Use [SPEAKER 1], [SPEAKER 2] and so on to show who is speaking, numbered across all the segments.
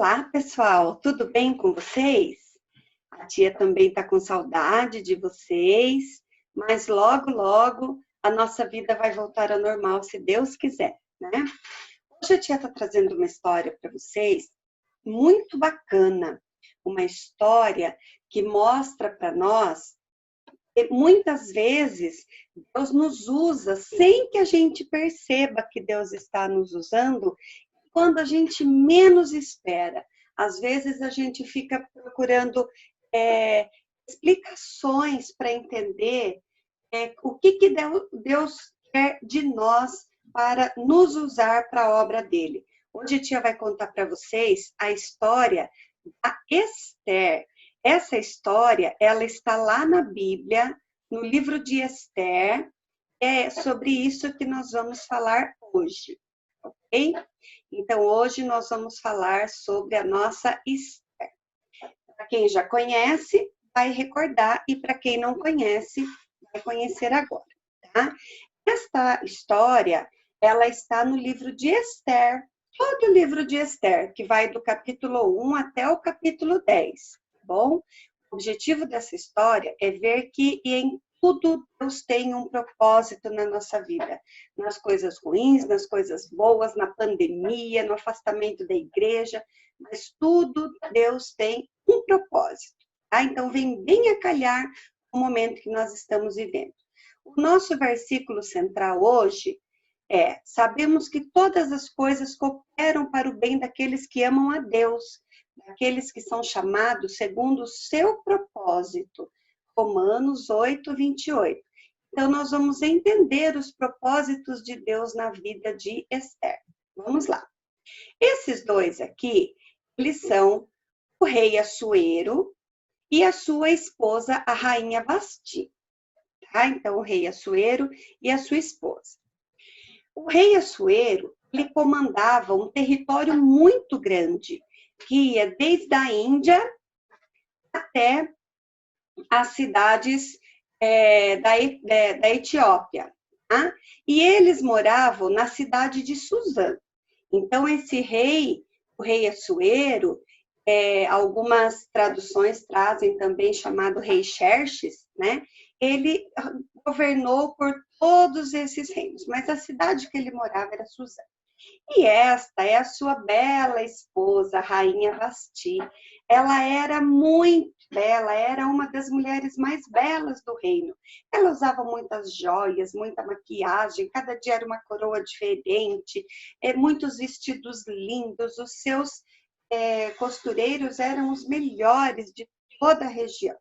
[SPEAKER 1] Olá, pessoal, tudo bem com vocês? A tia também está com saudade de vocês, mas logo, logo a nossa vida vai voltar ao normal, se Deus quiser, né? Hoje a tia está trazendo uma história para vocês muito bacana, uma história que mostra para nós que muitas vezes Deus nos usa sem que a gente perceba que Deus está nos usando quando a gente menos espera. Às vezes a gente fica procurando explicações para entender o que Deus quer de nós para nos usar para a obra dele. Hoje a tia vai contar para vocês a história da Esther. Essa história, ela está lá na Bíblia, no livro de Esther. É sobre isso que nós vamos falar hoje, ok? Então, hoje nós vamos falar sobre a nossa Esther. Para quem já conhece, vai recordar, e para quem não conhece, vai conhecer agora, tá? Esta história, ela está no livro de Esther, todo o livro de Esther, que vai do capítulo 1 até o capítulo 10, tá bom? O objetivo dessa história é ver que em tudo Deus tem um propósito na nossa vida. Nas coisas ruins, nas coisas boas, na pandemia, no afastamento da igreja, mas tudo Deus tem um propósito, tá? Então vem bem a calhar o momento que nós estamos vivendo. O nosso versículo central hoje é: sabemos que todas as coisas cooperam para o bem daqueles que amam a Deus, daqueles que são chamados segundo o seu propósito. Romanos 8, 28. Então, nós vamos entender os propósitos de Deus na vida de Esther. Vamos lá. Esses dois aqui, eles são o rei Assuero e a sua esposa, a rainha Vasti. Tá? Então, o rei Assuero e a sua esposa. O rei Assuero, ele comandava um território muito grande, que ia desde a Índia até as cidades da Etiópia. Tá? E eles moravam na cidade de Suzã. Então, esse rei, o rei Assuero, algumas traduções trazem também chamado rei Xerxes, né? Ele governou por todos esses reinos, mas a cidade que ele morava era Suzã. E esta é a sua bela esposa, a rainha Vasti. Ela era muito bela, era uma das mulheres mais belas do reino. Ela usava muitas joias, muita maquiagem, cada dia era uma coroa diferente, muitos vestidos lindos. Os seus costureiros eram os melhores de toda a região.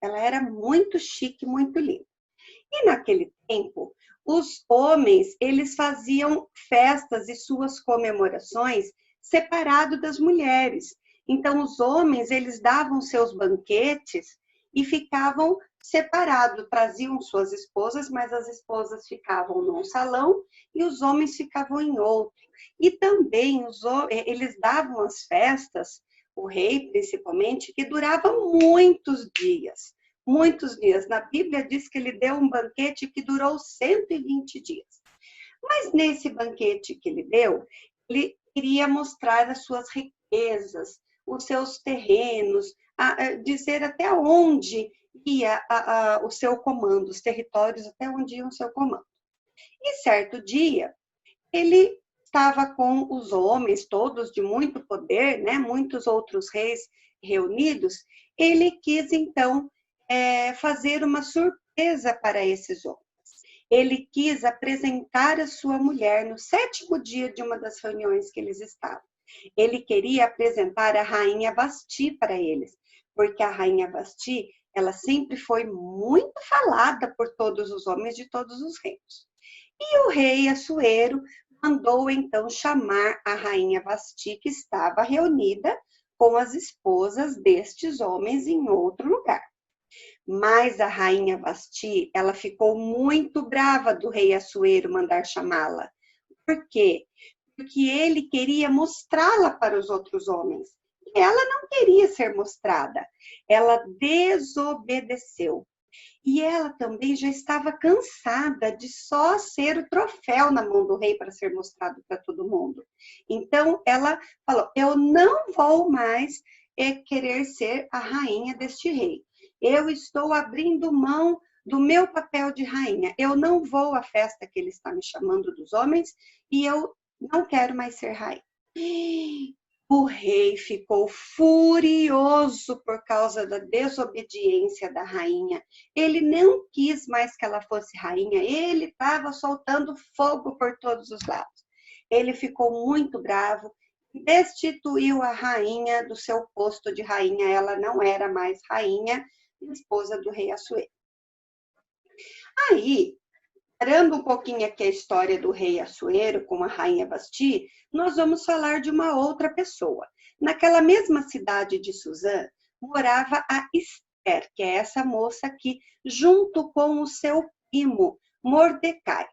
[SPEAKER 1] Ela era muito chique, muito linda. E naquele tempo, os homens, eles faziam festas e suas comemorações separado das mulheres. Então, os homens, eles davam seus banquetes e ficavam separados, traziam suas esposas, mas as esposas ficavam num salão e os homens ficavam em outro. E também eles davam as festas, o rei principalmente, que duravam muitos dias. Muitos dias. Na Bíblia diz que ele deu um banquete que durou 120 dias. Mas nesse banquete que ele deu, ele queria mostrar as suas riquezas, os seus terrenos, dizer até onde ia o seu comando, os territórios até onde ia o seu comando. E certo dia, ele estava com os homens, todos de muito poder, né? Muitos outros reis reunidos. Ele quis, então, fazer uma surpresa para esses homens. Ele quis apresentar a sua mulher no 7º dia de uma das reuniões que eles estavam. Ele queria apresentar a rainha Vasti para eles, porque a rainha Vasti, ela sempre foi muito falada por todos os homens de todos os reinos. E o rei Assuero mandou então chamar a rainha Vasti, que estava reunida com as esposas destes homens em outro lugar. Mas a rainha Vasti, ela ficou muito brava do rei Assuero mandar chamá-la. Por quê? Porque ele queria mostrá-la para os outros homens. E ela não queria ser mostrada. Ela desobedeceu. E ela também já estava cansada de só ser o troféu na mão do rei para ser mostrado para todo mundo. Então, ela falou: eu não vou mais querer ser a rainha deste rei. Eu estou abrindo mão do meu papel de rainha. Eu não vou à festa que ele está me chamando dos homens e eu não quero mais ser rainha. O rei ficou furioso por causa da desobediência da rainha. Ele não quis mais que ela fosse rainha, ele estava soltando fogo por todos os lados. Ele ficou muito bravo e destituiu a rainha do seu posto de rainha. Ela não era mais rainha, esposa do rei Assuero. Aí, parando um pouquinho aqui a história do rei Assuero com a rainha Vasti, nós vamos falar de uma outra pessoa. Naquela mesma cidade de Suzã, morava a Esther, que é essa moça aqui, junto com o seu primo, Mordecai.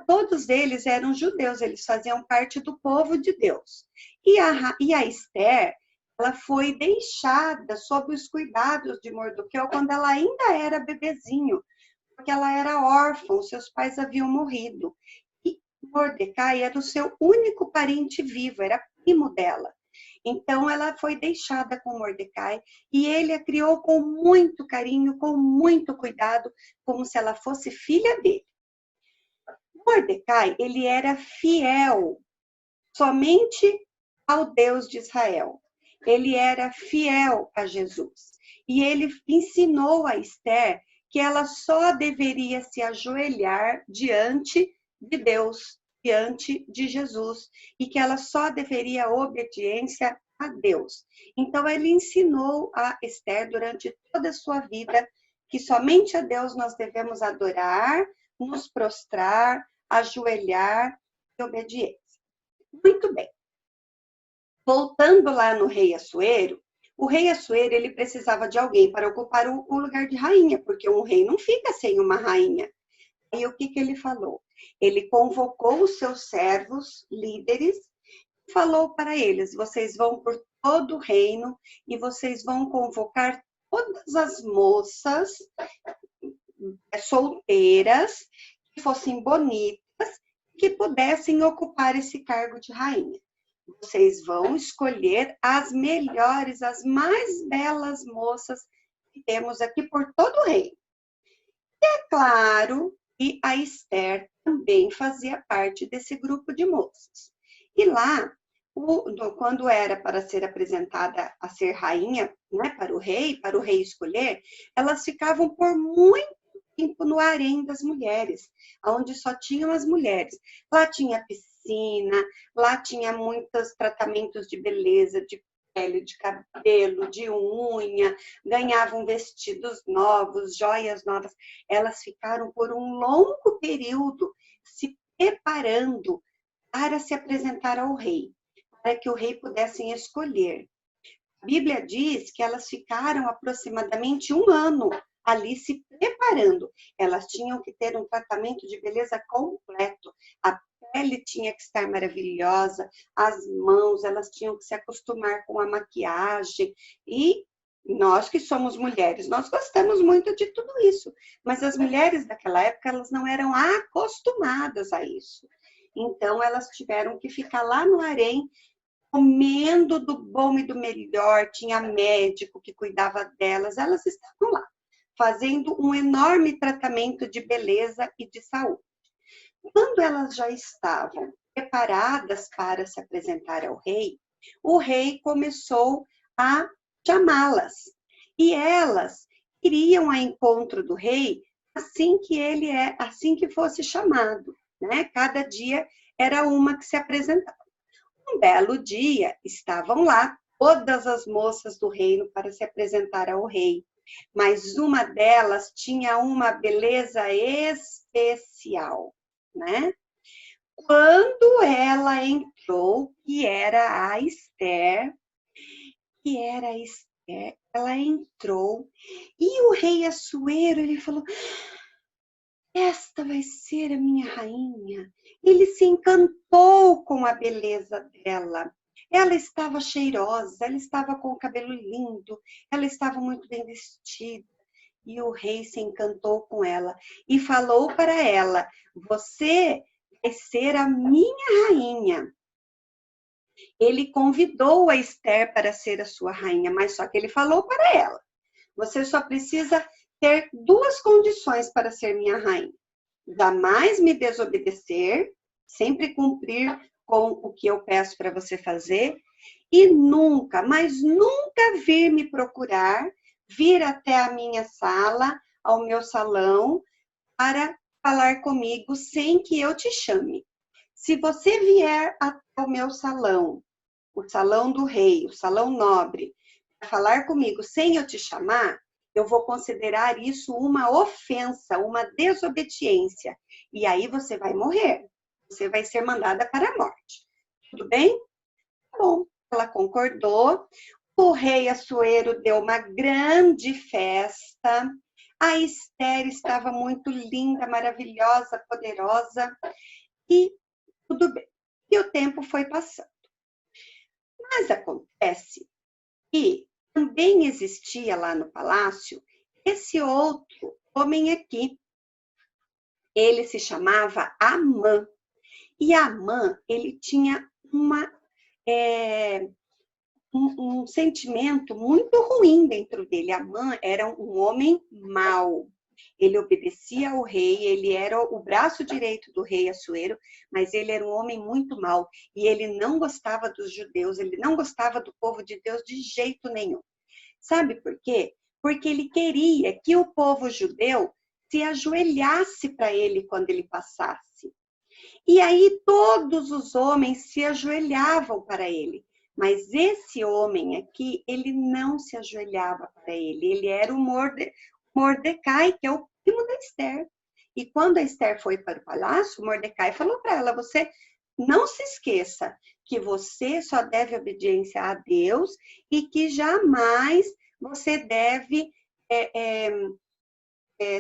[SPEAKER 1] Todos eles eram judeus, eles faziam parte do povo de Deus. E a Esther, ela foi deixada sob os cuidados de Mordecai quando ela ainda era bebezinho, porque ela era órfã, seus pais haviam morrido. E Mordecai era o seu único parente vivo, era primo dela. Então, ela foi deixada com Mordecai e ele a criou com muito carinho, com muito cuidado, como se ela fosse filha dele. Mordecai, ele era fiel somente ao Deus de Israel. Ele era fiel a Jesus. E ele ensinou a Esther que ela só deveria se ajoelhar diante de Deus, diante de Jesus, e que ela só deveria obediência a Deus. Então, ele ensinou a Esther durante toda a sua vida que somente a Deus nós devemos adorar, nos prostrar, ajoelhar e obediência. Muito bem. Voltando lá no rei Assuero, o rei Assuero, ele precisava de alguém para ocupar o lugar de rainha, porque um rei não fica sem uma rainha. E o que ele falou? Ele convocou os seus servos, líderes, e falou para eles: vocês vão por todo o reino e vocês vão convocar todas as moças solteiras, que fossem bonitas, que pudessem ocupar esse cargo de rainha. Vocês vão escolher as melhores, as mais belas moças que temos aqui por todo o reino. E é claro que a Esther também fazia parte desse grupo de moças. E lá, quando era para ser apresentada a ser rainha, né, para o rei escolher, elas ficavam por muito tempo no harém das mulheres, onde só tinham as mulheres. Lá tinha piscina, lá tinha muitos tratamentos de beleza, de pele, de cabelo, de unha, ganhavam vestidos novos, joias novas. Elas ficaram por um longo período se preparando para se apresentar ao rei, para que o rei pudesse escolher. A Bíblia diz que elas ficaram aproximadamente 1 ano ali se preparando. Elas tinham que ter um tratamento de beleza completo. A pele tinha que estar maravilhosa, as mãos, elas tinham que se acostumar com a maquiagem. E nós que somos mulheres, nós gostamos muito de tudo isso. Mas as mulheres daquela época, elas não eram acostumadas a isso. Então, elas tiveram que ficar lá no harém, comendo do bom e do melhor, tinha médico que cuidava delas, elas estavam lá, fazendo um enorme tratamento de beleza e de saúde. Quando elas já estavam preparadas para se apresentar ao rei, o rei começou a chamá-las. E elas iriam ao encontro do rei assim que fosse chamado, né? Cada dia era uma que se apresentava. Um belo dia, estavam lá todas as moças do reino para se apresentar ao rei, mas uma delas tinha uma beleza especial, né? Quando ela entrou, ela entrou, e o rei Assuero, ele falou: esta vai ser a minha rainha. Ele se encantou com a beleza dela. Ela estava cheirosa, ela estava com o cabelo lindo, ela estava muito bem vestida. E o rei se encantou com ela e falou para ela: você vai ser a minha rainha. Ele convidou a Esther para ser a sua rainha, mas só que ele falou para ela: você só precisa ter duas condições para ser minha rainha. Jamais me desobedecer, sempre cumprir com o que eu peço para você fazer, e nunca, mas nunca vir me procurar, vir até a minha sala, ao meu salão, para falar comigo sem que eu te chame. Se você vier até o meu salão, o salão do rei, o salão nobre, para falar comigo sem eu te chamar, eu vou considerar isso uma ofensa, uma desobediência. E aí você vai morrer. Você vai ser mandada para a morte. Tudo bem? Bom, ela concordou. O rei Assuero deu uma grande festa. A Esther estava muito linda, maravilhosa, poderosa. E tudo bem. E o tempo foi passando. Mas acontece que também existia lá no palácio esse outro homem aqui. Ele se chamava Amã. E Amã, ele tinha um sentimento muito ruim dentro dele. Amã era um homem mau. Ele obedecia ao rei, ele era o braço direito do rei Assuero, mas ele era um homem muito mau. E ele não gostava dos judeus, ele não gostava do povo de Deus de jeito nenhum. Sabe por quê? Porque ele queria que o povo judeu se ajoelhasse para ele quando ele passasse. E aí todos os homens se ajoelhavam para ele. Mas esse homem aqui, ele não se ajoelhava para ele. Ele era o Mordecai, que é o primo da Esther. E quando a Esther foi para o palácio, Mordecai falou para ela: você não se esqueça que você só deve obediência a Deus e que jamais você deve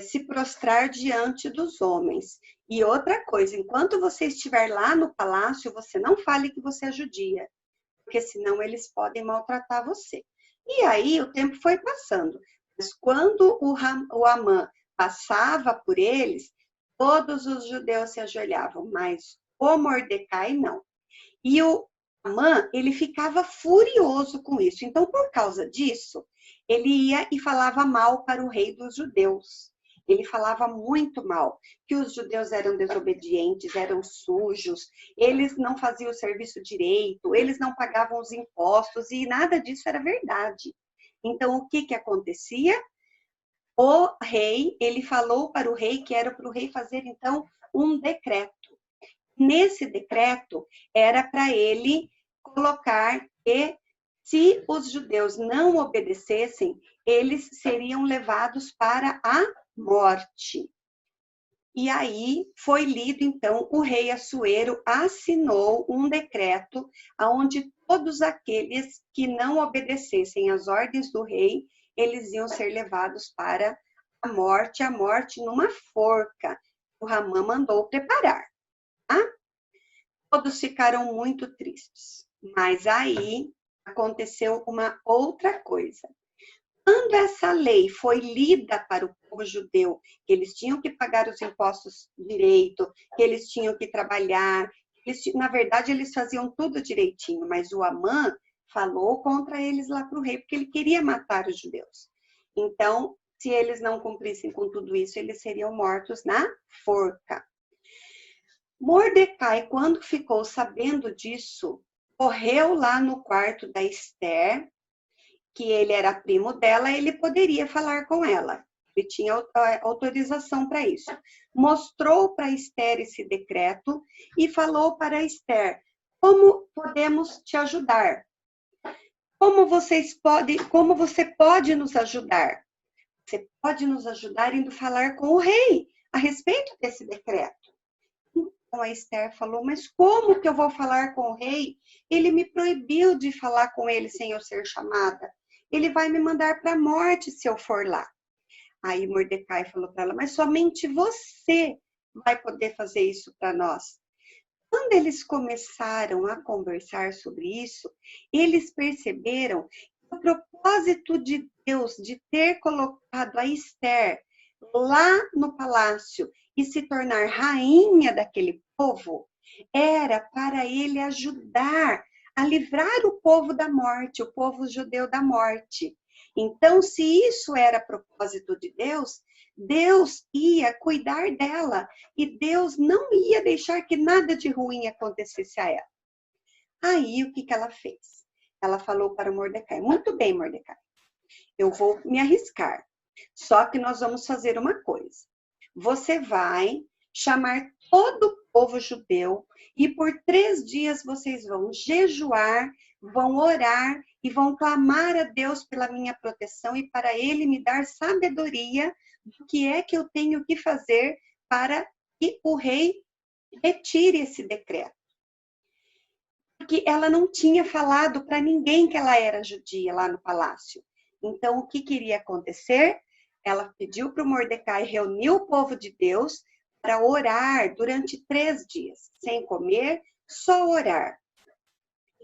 [SPEAKER 1] se prostrar diante dos homens. E outra coisa, enquanto você estiver lá no palácio, você não fale que você é judia, porque senão eles podem maltratar você. E aí o tempo foi passando. Mas quando o Amã passava por eles, todos os judeus se ajoelhavam, mas o Mordecai não. E o Amã, ele ficava furioso com isso. Então, por causa disso, ele ia e falava mal para o rei dos judeus. Ele falava muito mal, que os judeus eram desobedientes, eram sujos, eles não faziam o serviço direito, eles não pagavam os impostos, e nada disso era verdade. Então, o que acontecia? O rei, ele falou para o rei que era para o rei fazer, então, um decreto. Nesse decreto, era para ele colocar que, se os judeus não obedecessem, eles seriam levados para a morte. E aí foi lido, então, o rei Assuero assinou um decreto onde todos aqueles que não obedecessem às ordens do rei, eles iam ser levados para a morte numa forca. O Amã mandou preparar. Tá? Todos ficaram muito tristes. Mas aí aconteceu uma outra coisa. Quando essa lei foi lida para o povo judeu, que eles tinham que pagar os impostos direito, que eles tinham que trabalhar, na verdade eles faziam tudo direitinho, mas o Amã falou contra eles lá para o rei, porque ele queria matar os judeus. Então, se eles não cumprissem com tudo isso, eles seriam mortos na forca. Mordecai, quando ficou sabendo disso, correu lá no quarto da Esther, que ele era primo dela, ele poderia falar com ela. Ele tinha autorização para isso. Mostrou para Esther esse decreto e falou para Esther: como podemos te ajudar? Como você pode nos ajudar? Você pode nos ajudar indo falar com o rei a respeito desse decreto. Então a Esther falou: mas como que eu vou falar com o rei? Ele me proibiu de falar com ele sem eu ser chamada. Ele vai me mandar para a morte se eu for lá. Aí Mordecai falou para ela: mas somente você vai poder fazer isso para nós. Quando eles começaram a conversar sobre isso, eles perceberam que o propósito de Deus de ter colocado a Esther lá no palácio e se tornar rainha daquele povo, era para ele ajudar a livrar o povo da morte, o povo judeu da morte. Então, se isso era propósito de Deus, Deus ia cuidar dela e Deus não ia deixar que nada de ruim acontecesse a ela. Aí, o que ela fez? Ela falou para Mordecai: muito bem, Mordecai, eu vou me arriscar. Só que nós vamos fazer uma coisa. Você vai chamar todo o povo judeu e por 3 dias vocês vão jejuar, vão orar e vão clamar a Deus pela minha proteção e para Ele me dar sabedoria do que é que eu tenho que fazer para que o rei retire esse decreto. Porque ela não tinha falado para ninguém que ela era judia lá no palácio. Então, o que queria acontecer? Ela pediu para o Mordecai reunir o povo de Deus para orar durante 3 dias, sem comer, só orar,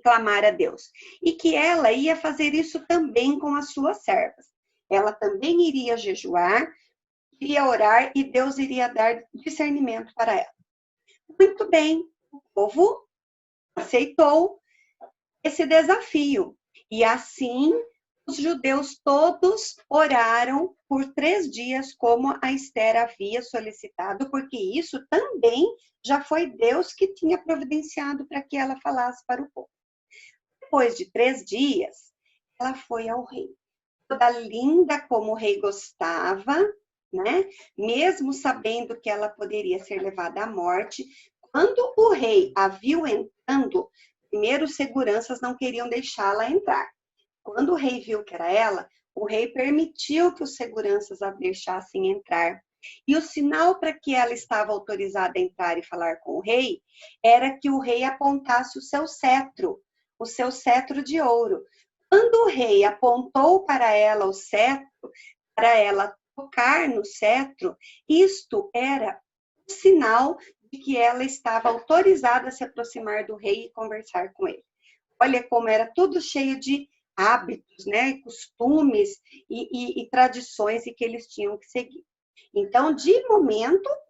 [SPEAKER 1] clamar a Deus. E que ela ia fazer isso também com as suas servas. Ela também iria jejuar, iria orar e Deus iria dar discernimento para ela. Muito bem, o povo aceitou esse desafio. E assim, os judeus todos oraram por 3 dias, como a Esther havia solicitado, porque isso também já foi Deus que tinha providenciado para que ela falasse para o povo. Depois de 3 dias, ela foi ao rei. Toda linda como o rei gostava, né? Mesmo sabendo que ela poderia ser levada à morte, quando o rei a viu entrando, primeiro os seguranças não queriam deixá-la entrar. Quando o rei viu que era ela, o rei permitiu que os seguranças a deixassem entrar. E o sinal para que ela estava autorizada a entrar e falar com o rei era que o rei apontasse o seu cetro de ouro. Quando o rei apontou para ela o cetro, para ela tocar no cetro, isto era um sinal de que ela estava autorizada a se aproximar do rei e conversar com ele. Olha como era tudo cheio de hábitos, né, costumes e tradições e que eles tinham que seguir. Então,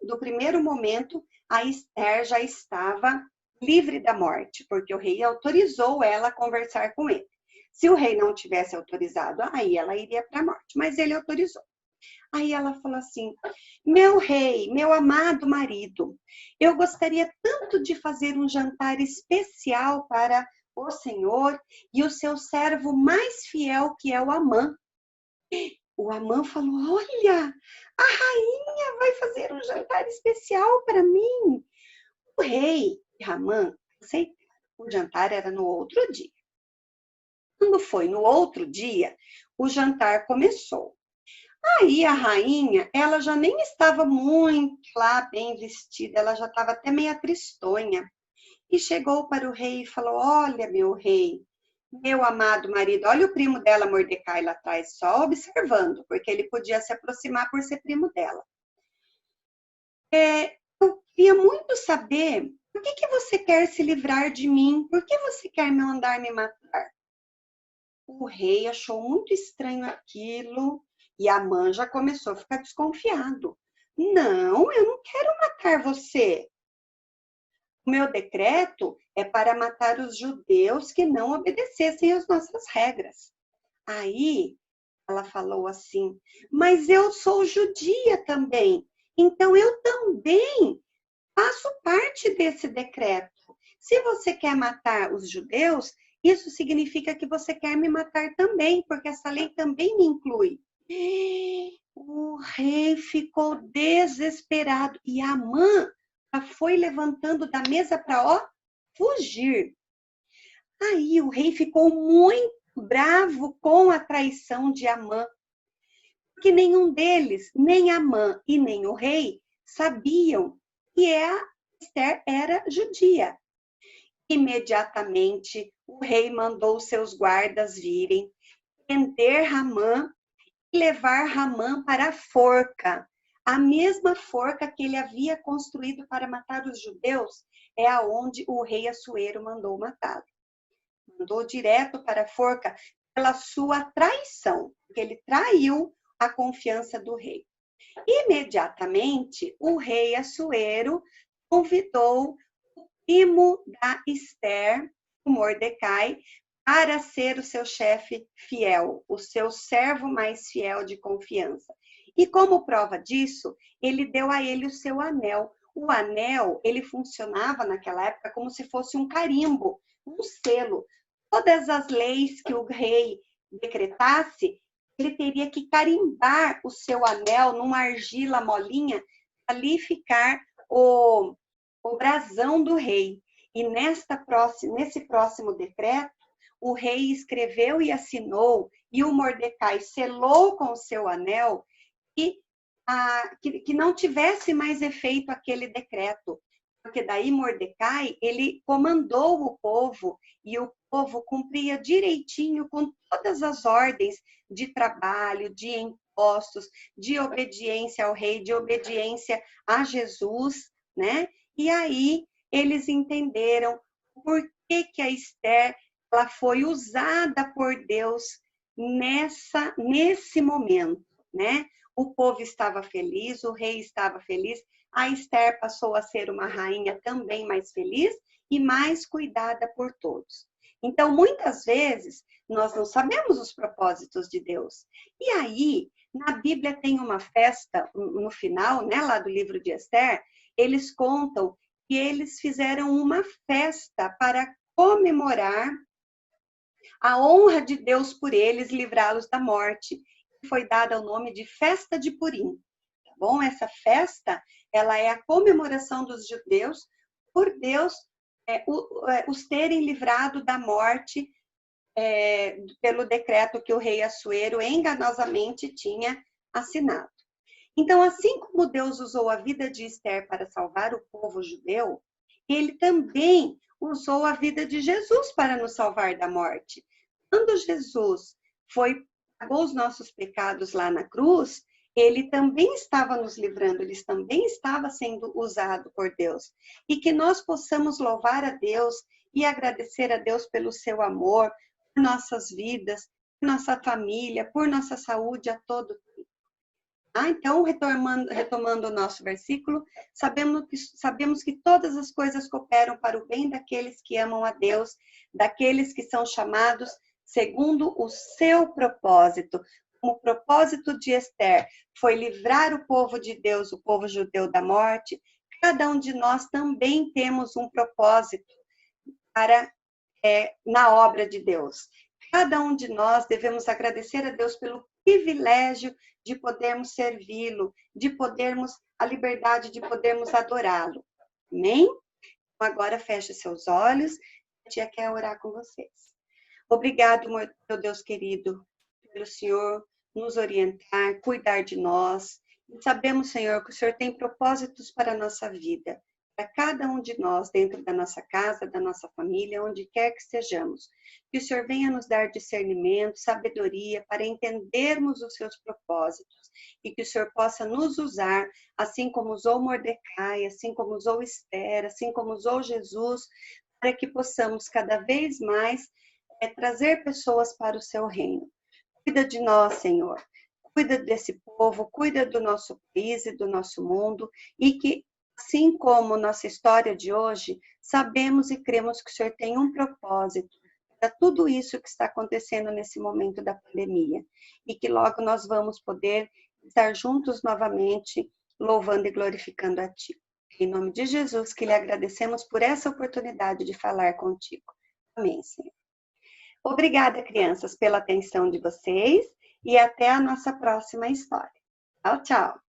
[SPEAKER 1] do primeiro momento, a Esther já estava livre da morte, porque o rei autorizou ela a conversar com ele. Se o rei não tivesse autorizado, aí ela iria para a morte, mas ele autorizou. Aí ela falou assim: meu rei, meu amado marido, eu gostaria tanto de fazer um jantar especial para o Senhor e o seu servo mais fiel, que é o Amã. O Amã falou: olha, a rainha vai fazer um jantar especial para mim. O rei e Amã aceitaram. O jantar era no outro dia. Quando foi no outro dia, o jantar começou. Aí a rainha, ela já nem estava muito lá bem vestida, ela já estava até meio tristonha. E chegou para o rei e falou: olha, meu rei, meu amado marido, olha o primo dela, Mordecai, lá atrás, só observando, porque ele podia se aproximar por ser primo dela. Eu queria muito saber, por que você quer se livrar de mim? Por que você quer me mandar me matar? O rei achou muito estranho aquilo e Amã já começou a ficar desconfiado. Não, eu não quero matar você. O meu decreto é para matar os judeus que não obedecessem às nossas regras. Aí ela falou assim: mas eu sou judia também, então eu também faço parte desse decreto. Se você quer matar os judeus, isso significa que você quer me matar também, porque essa lei também me inclui. O rei ficou desesperado e Amã foi levantando da mesa para fugir. Aí o rei ficou muito bravo com a traição de Amã, porque nenhum deles, nem Amã e nem o rei, sabiam que a Esther era judia. Imediatamente o rei mandou seus guardas virem, prender Ramã e levar Ramã para a forca. A mesma forca que ele havia construído para matar os judeus é aonde o rei Assuero mandou matá-lo. Mandou direto para a forca, pela sua traição, porque ele traiu a confiança do rei. Imediatamente, o rei Assuero convidou o primo da Esther, o Mordecai, para ser o seu chefe fiel, o seu servo mais fiel de confiança. E como prova disso, ele deu a ele o seu anel. O anel, ele funcionava naquela época como se fosse um carimbo, um selo. Todas as leis que o rei decretasse, ele teria que carimbar o seu anel numa argila molinha, ali ficar o brasão do rei. E nesse próximo decreto, o rei escreveu e assinou, e o Mordecai selou com o seu anel, que não tivesse mais efeito aquele decreto. Porque daí Mordecai, ele comandou o povo, e o povo cumpria direitinho com todas as ordens de trabalho, de impostos, de obediência ao rei, de obediência a Jesus, né? E aí eles entenderam por que a Esther ela foi usada por Deus nesse momento, né? O povo estava feliz, o rei estava feliz, a Esther passou a ser uma rainha também mais feliz e mais cuidada por todos. Então, muitas vezes, nós não sabemos os propósitos de Deus. E aí, na Bíblia tem uma festa, no final, né, lá do livro de Esther, eles contam que eles fizeram uma festa para comemorar a honra de Deus por eles, livrá-los da morte. Foi dada o nome de Festa de Purim. Tá bom? Essa festa, ela é a comemoração dos judeus por Deus os terem livrado da morte pelo decreto que o rei Assuero enganosamente tinha assinado. Então, assim como Deus usou a vida de Esther para salvar o povo judeu, ele também usou a vida de Jesus para nos salvar da morte. Quando Jesus pagou os nossos pecados lá na cruz, ele também estava nos livrando, ele também estava sendo usado por Deus. E que nós possamos louvar a Deus e agradecer a Deus pelo seu amor, por nossas vidas, por nossa família, por nossa saúde a todo tempo. Então, retomando o nosso versículo, sabemos que todas as coisas cooperam para o bem daqueles que amam a Deus, daqueles que são chamados segundo o seu propósito. O propósito de Esther foi livrar o povo de Deus, o povo judeu da morte. Cada um de nós também temos um propósito na obra de Deus. Cada um de nós devemos agradecer a Deus pelo privilégio de podermos servi-lo, de podermos, a liberdade de podermos adorá-lo. Amém? Então, agora feche seus olhos, a tia quer orar com vocês. Obrigado, meu Deus querido, pelo Senhor nos orientar, cuidar de nós. E sabemos, Senhor, que o Senhor tem propósitos para a nossa vida, para cada um de nós, dentro da nossa casa, da nossa família, onde quer que estejamos. Que o Senhor venha nos dar discernimento, sabedoria, para entendermos os seus propósitos. E que o Senhor possa nos usar, assim como usou Mordecai, assim como usou Esther, assim como usou Jesus, para que possamos cada vez mais trazer pessoas para o seu reino. Cuida de nós, Senhor. Cuida desse povo, cuida do nosso país e do nosso mundo. E que, assim como nossa história de hoje, sabemos e cremos que o Senhor tem um propósito para tudo isso que está acontecendo nesse momento da pandemia. E que logo nós vamos poder estar juntos novamente, louvando e glorificando a Ti. Em nome de Jesus, que lhe agradecemos por essa oportunidade de falar contigo. Amém, Senhor. Obrigada, crianças, pela atenção de vocês e até a nossa próxima história. Tchau, tchau!